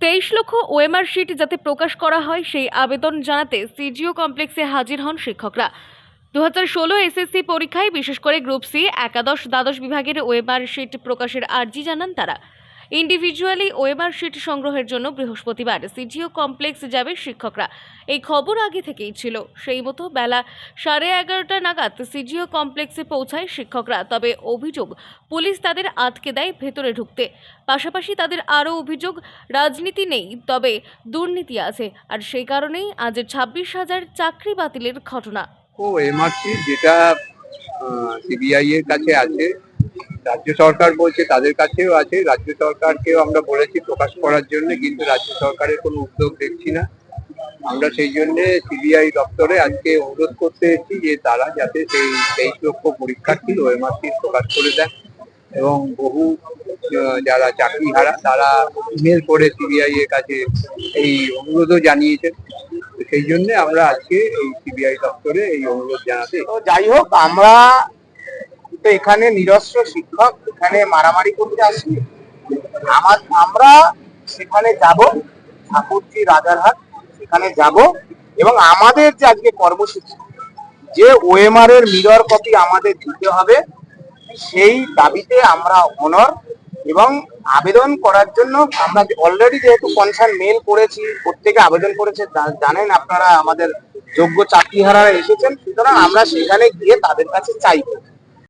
23 লক্ষ OMR sheet যাতে প্রকাশ করা হয় সেই আবেদন জানাতে সিজিও কমপ্লেক্সে হাজির হন শিক্ষকরা। 2016 এসএসসি পরীক্ষায় বিশেষ করে গ্রুপ সি একাদশ দ্বাদশ বিভাগের ওএমআর শিট প্রকাশের আর্জি জানান তারা। ইন্ডিভিজুয়ালি ওএমআর শিট সংগ্রহের জন্য বৃহস্পতিবার সিজিও কমপ্লেক্স যাবে শিক্ষকরা। এই খবর আগে থেকেই ছিল। সেই মতো বেলা 11:30 নাগাদ সিজিও কমপ্লেক্সে পৌঁছায় শিক্ষকরা। তবে অভিযোগ, পুলিশ তাদের আটকে দেয় ভেতরে ঢুকতে। পাশাপাশি তাদের আরও অভিযোগ, রাজনীতি নেই, তবে দুর্নীতি আছে, আর সেই কারণেই আজ 26,000 চাকরি বাতিলের ঘটনা। ও এমআরসি যেটা সিবিআই এর কাছে আছে, রাজ্য সরকার বলছে তাদের কাছেও আছে। রাজ্য সরকারকেও আমরা বলেছি প্রকাশ করার জন্য, কিন্তু রাজ্য সরকারের কোনো উদ্যোগ দেখছি না। আমরা সেই জন্য সিবিআই দপ্তরে আজকে অনুরোধ করতে এসেছি যে তারা যাতে সেই 23 লক্ষ পরীক্ষার্থীর ওএমআরসি প্রকাশ করে দেন, এবং বহু যারা চাকরি হারা তারা ইমেল করে সিবিআই এর কাছে এই অনুরোধও জানিয়েছেন। সেই জন্য আমরা আজকে এই সিবিআই দপ্তরে এই অনুরোধ জানাতে। তো যাই হোক, আমরা তো এখানে নিরস্ত্র শিক্ষক, এখানে মারামারি করতে আসি। আমরা সেখানে যাব, ঠাকুরজি রাজারহাট সেখানে যাব, এবং আমাদের যে আজকে কর্মসূচি, যে ওএমআর এর মিরর কপি আমাদের দিতে হবে, সেই দাবিতে আমরা অনর। এবং আবেদন করার জন্য আমরা অলরেডি যেহেতু কনসার্ন মেল করেছি, প্রত্যেকে আবেদন করেছে, জানেন আপনারা, আমাদের যোগ্য চাকরিহারারা এসেছেন, সুতরাং আমরা সেখানে গিয়ে তাদের কাছে চাইবো।